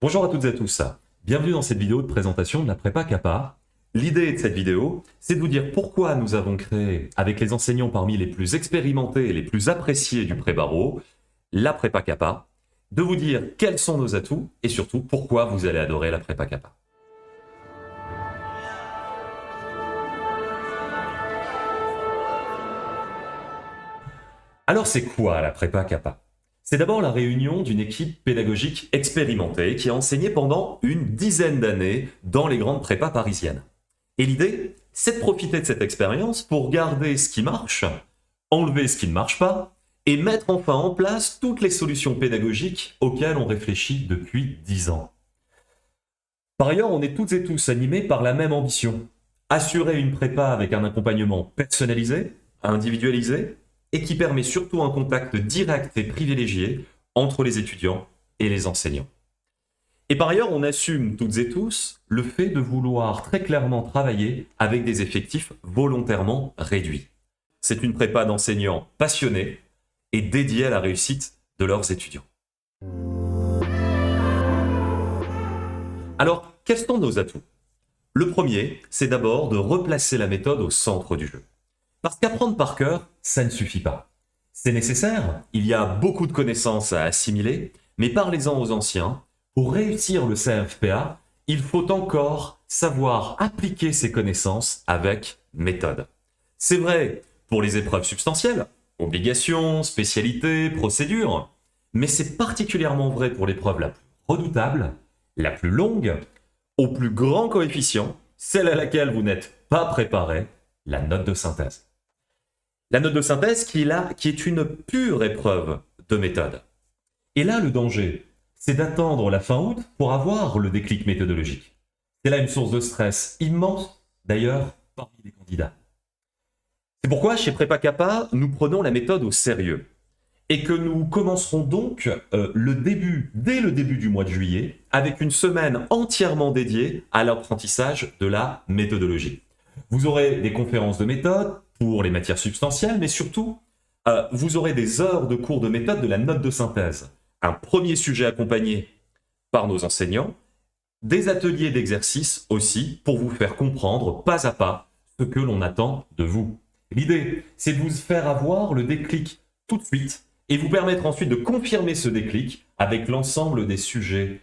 Bonjour à toutes et à tous, bienvenue dans cette vidéo de présentation de la prépa CAPA. L'idée de cette vidéo, c'est de vous dire pourquoi nous avons créé, avec les enseignants parmi les plus expérimentés et les plus appréciés du pré-barreau, la prépa CAPA, de vous dire quels sont nos atouts et surtout pourquoi vous allez adorer la prépa CAPA. Alors c'est quoi la prépa CAPA? C'est d'abord la réunion d'une équipe pédagogique expérimentée qui a enseigné pendant une dizaine d'années dans les grandes prépas parisiennes. Et l'idée, c'est de profiter de cette expérience pour garder ce qui marche, enlever ce qui ne marche pas, et mettre enfin en place toutes les solutions pédagogiques auxquelles on réfléchit depuis 10 ans. Par ailleurs, on est toutes et tous animés par la même ambition, assurer une prépa avec un accompagnement personnalisé, individualisé, et qui permet surtout un contact direct et privilégié entre les étudiants et les enseignants. Et par ailleurs, on assume toutes et tous le fait de vouloir très clairement travailler avec des effectifs volontairement réduits. C'est une prépa d'enseignants passionnés et dédiés à la réussite de leurs étudiants. Alors, quels sont nos atouts? Le premier, c'est d'abord de replacer la méthode au centre du jeu. Parce qu'apprendre par cœur, ça ne suffit pas. C'est nécessaire, il y a beaucoup de connaissances à assimiler, mais parlez-en aux anciens, pour réussir le CFPA, il faut encore savoir appliquer ces connaissances avec méthode. C'est vrai pour les épreuves substantielles, obligations, spécialités, procédures, mais c'est particulièrement vrai pour l'épreuve la plus redoutable, la plus longue, au plus grand coefficient, celle à laquelle vous n'êtes pas préparé, la note de synthèse. La note de synthèse qui est une pure épreuve de méthode. Et là, le danger, c'est d'attendre la fin août pour avoir le déclic méthodologique. C'est là une source de stress immense, d'ailleurs, parmi les candidats. C'est pourquoi, chez Prépa CAPA, nous prenons la méthode au sérieux. Et que nous commencerons donc dès le début du mois de juillet, avec une semaine entièrement dédiée à l'apprentissage de la méthodologie. Vous aurez des conférences de méthode pour les matières substantielles, mais surtout, vous aurez des heures de cours de méthode de la note de synthèse. Un premier sujet accompagné par nos enseignants, des ateliers d'exercice aussi pour vous faire comprendre pas à pas ce que l'on attend de vous. L'idée, c'est de vous faire avoir le déclic tout de suite et vous permettre ensuite de confirmer ce déclic avec l'ensemble des sujets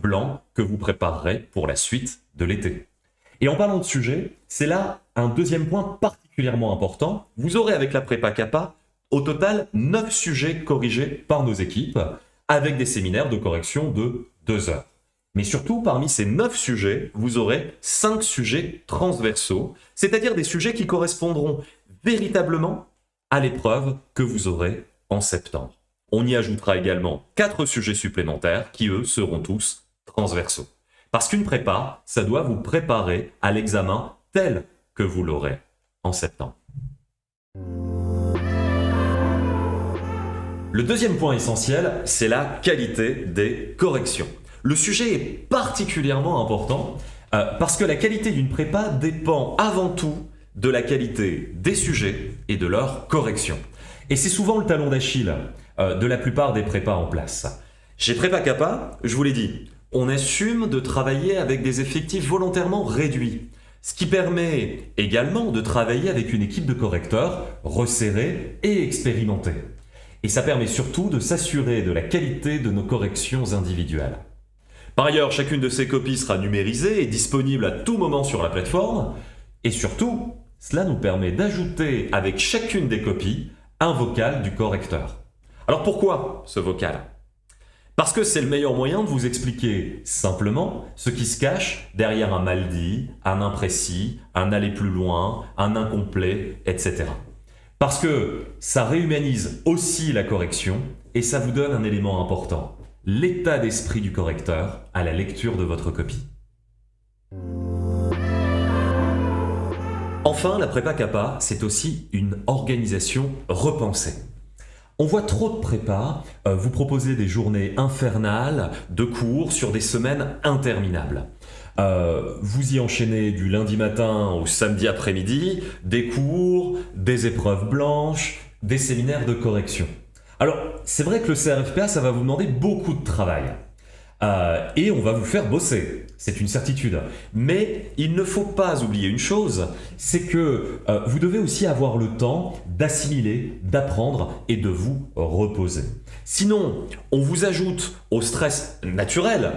blancs que vous préparerez pour la suite de l'été. Et en parlant de sujets, c'est là un deuxième point particulièrement important. Vous aurez avec la prépa CAPA au total 9 sujets corrigés par nos équipes avec des séminaires de correction de 2 heures. Mais surtout, parmi ces 9 sujets, vous aurez 5 sujets transversaux, c'est-à-dire des sujets qui correspondront véritablement à l'épreuve que vous aurez en septembre. On y ajoutera également 4 sujets supplémentaires qui, eux, seront tous transversaux. Parce qu'une prépa, ça doit vous préparer à l'examen tel que vous l'aurez en septembre. Le deuxième point essentiel, c'est la qualité des corrections. Le sujet est particulièrement important parce que la qualité d'une prépa dépend avant tout de la qualité des sujets et de leur correction. Et c'est souvent le talon d'Achille de la plupart des prépas en place. Chez Prépa CAPA, je vous l'ai dit, on assume de travailler avec des effectifs volontairement réduits, ce qui permet également de travailler avec une équipe de correcteurs resserrée et expérimentée. Et ça permet surtout de s'assurer de la qualité de nos corrections individuelles. Par ailleurs, chacune de ces copies sera numérisée et disponible à tout moment sur la plateforme. Et surtout, cela nous permet d'ajouter avec chacune des copies un vocal du correcteur. Alors pourquoi ce vocal ? Parce que c'est le meilleur moyen de vous expliquer simplement ce qui se cache derrière un mal dit, un imprécis, un aller plus loin, un incomplet, etc. Parce que ça réhumanise aussi la correction et ça vous donne un élément important, l'état d'esprit du correcteur à la lecture de votre copie. Enfin, la prépa CAPA, c'est aussi une organisation repensée. On voit trop de prépas vous proposer des journées infernales de cours sur des semaines interminables. Vous y enchaînez du lundi matin au samedi après-midi, des cours, des épreuves blanches, des séminaires de correction. Alors, c'est vrai que le CRFPA, ça va vous demander beaucoup de travail. et on va vous faire bosser, c'est une certitude. Mais il ne faut pas oublier une chose, c'est que vous devez aussi avoir le temps d'assimiler, d'apprendre et de vous reposer. Sinon, on vous ajoute au stress naturel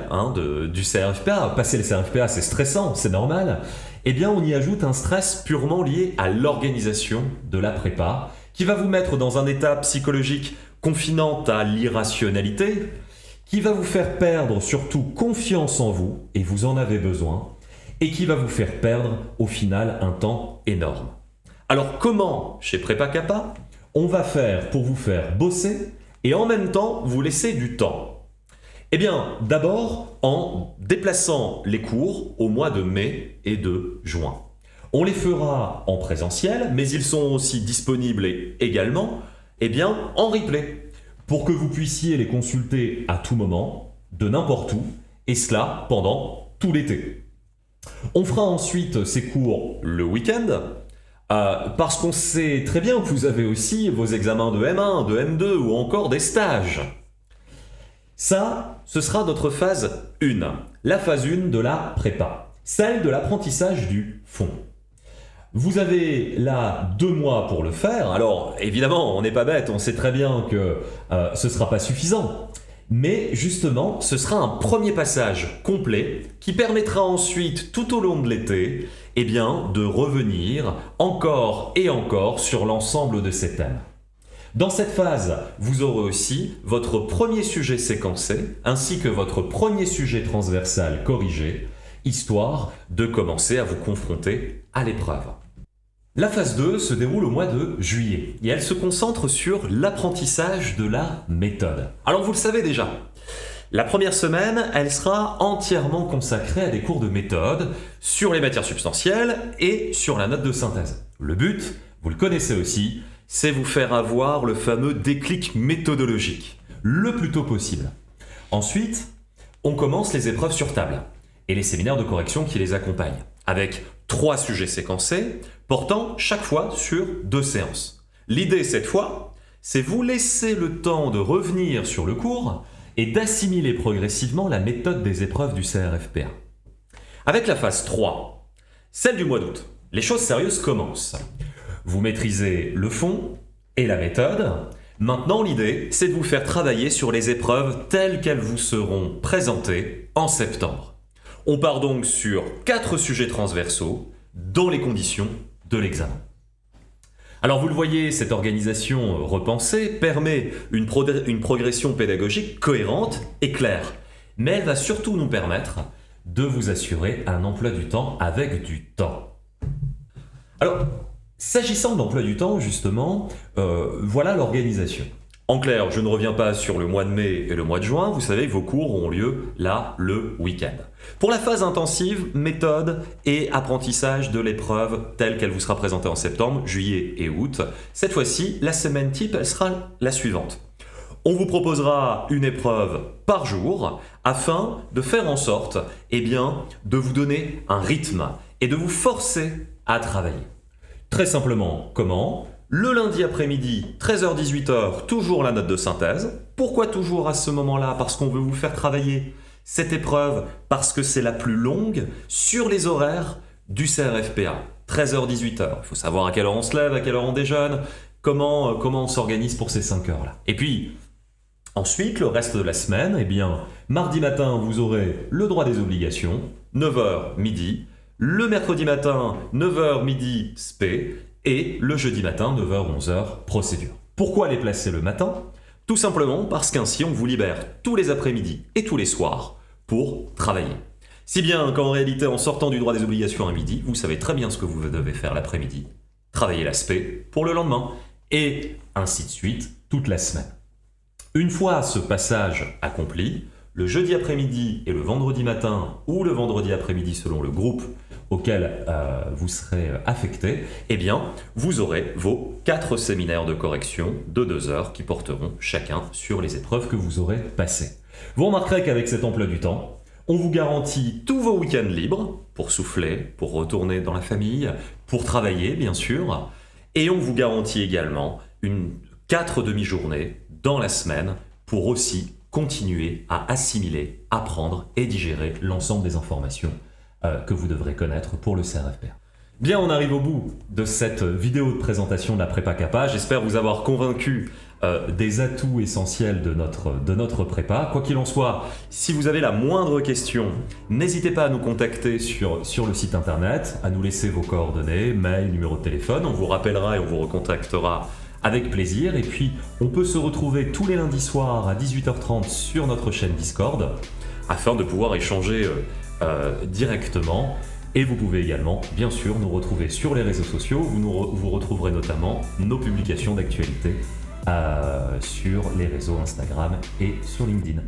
du CRFPA. Passer le CRFPA, c'est stressant, c'est normal. Eh bien, on y ajoute un stress purement lié à l'organisation de la prépa, qui va vous mettre dans un état psychologique confinant à l'irrationalité, qui va vous faire perdre surtout confiance en vous, et vous en avez besoin, et qui va vous faire perdre au final un temps énorme. Alors comment, chez Prépa Kappa, on va faire pour vous faire bosser et en même temps vous laisser du temps? Eh bien, d'abord en déplaçant les cours au mois de mai et de juin. On les fera en présentiel, mais ils sont aussi disponibles également en replay, pour que vous puissiez les consulter à tout moment, de n'importe où, et cela pendant tout l'été. On fera ensuite ces cours le week-end, parce qu'on sait très bien que vous avez aussi vos examens de M1, de M2 ou encore des stages. Ça, ce sera notre phase 1, la phase 1 de la prépa, celle de l'apprentissage du fond. Vous avez là 2 mois pour le faire. Alors évidemment, on n'est pas bête, on sait très bien que ce ne sera pas suffisant. Mais justement, ce sera un premier passage complet qui permettra ensuite, tout au long de l'été, de revenir encore et encore sur l'ensemble de ces thèmes. Dans cette phase, vous aurez aussi votre premier sujet séquencé, ainsi que votre premier sujet transversal corrigé, histoire de commencer à vous confronter à l'épreuve. La phase 2 se déroule au mois de juillet et elle se concentre sur l'apprentissage de la méthode. Alors vous le savez déjà, la première semaine, elle sera entièrement consacrée à des cours de méthode sur les matières substantielles et sur la note de synthèse. Le but, vous le connaissez aussi, c'est vous faire avoir le fameux déclic méthodologique, le plus tôt possible. Ensuite, on commence les épreuves sur table et les séminaires de correction qui les accompagnent, avec 3 sujets séquencés, portant chaque fois sur 2 séances. L'idée cette fois, c'est vous laisser le temps de revenir sur le cours et d'assimiler progressivement la méthode des épreuves du CRFPA. Avec la phase 3, celle du mois d'août, les choses sérieuses commencent. Vous maîtrisez le fond et la méthode. Maintenant, l'idée, c'est de vous faire travailler sur les épreuves telles qu'elles vous seront présentées en septembre. On part donc sur 4 sujets transversaux dans les conditions de l'examen. Alors vous le voyez, cette organisation repensée permet une progression pédagogique cohérente et claire, mais elle va surtout nous permettre de vous assurer un emploi du temps avec du temps. Alors, s'agissant de l'emploi du temps, justement, voilà l'organisation. En clair, je ne reviens pas sur le mois de mai et le mois de juin, vous savez que vos cours auront lieu là, le week-end. Pour la phase intensive, méthode et apprentissage de l'épreuve telle qu'elle vous sera présentée en septembre, juillet et août, cette fois-ci, la semaine type, elle sera la suivante. On vous proposera une épreuve par jour afin de faire en sorte de vous donner un rythme et de vous forcer à travailler. Très simplement, comment ? Le lundi après-midi, 13h-18h, toujours la note de synthèse. Pourquoi toujours à ce moment-là ? Parce qu'on veut vous faire travailler cette épreuve, parce que c'est la plus longue sur les horaires du CRFPA. 13h-18h, il faut savoir à quelle heure on se lève, à quelle heure on déjeune, comment on s'organise pour ces 5 heures-là. Et puis, ensuite, le reste de la semaine, mardi matin, vous aurez le droit des obligations, 9h midi, le mercredi matin, 9h midi, spé, et le jeudi matin, 9h-11h, procédure. Pourquoi les placer le matin ? Tout simplement parce qu'ainsi on vous libère tous les après-midi et tous les soirs pour travailler. Si bien qu'en réalité, en sortant du droit des obligations à midi, vous savez très bien ce que vous devez faire l'après-midi. Travailler l'aspect pour le lendemain, et ainsi de suite toute la semaine. Une fois ce passage accompli, le jeudi après-midi et le vendredi matin, ou le vendredi après-midi selon le groupe auquel vous serez affecté, vous aurez vos 4 séminaires de correction de 2 heures qui porteront chacun sur les épreuves que vous aurez passées. Vous remarquerez qu'avec cet emploi du temps, on vous garantit tous vos week-ends libres pour souffler, pour retourner dans la famille, pour travailler bien sûr, et on vous garantit également 4 demi-journées dans la semaine pour aussi continuer à assimiler, apprendre et digérer l'ensemble des informations que vous devrez connaître pour le CRFPR. Bien, on arrive au bout de cette vidéo de présentation de la prépa CAPA. J'espère vous avoir convaincu des atouts essentiels de notre prépa. Quoi qu'il en soit, si vous avez la moindre question, n'hésitez pas à nous contacter sur le site internet, à nous laisser vos coordonnées, mail, numéro de téléphone. On vous rappellera et on vous recontactera avec plaisir. Et puis, on peut se retrouver tous les lundis soirs à 18h30 sur notre chaîne Discord afin de pouvoir échanger directement. Et vous pouvez également, bien sûr, nous retrouver sur les réseaux sociaux où vous retrouverez notamment nos publications d'actualité sur les réseaux Instagram et sur LinkedIn.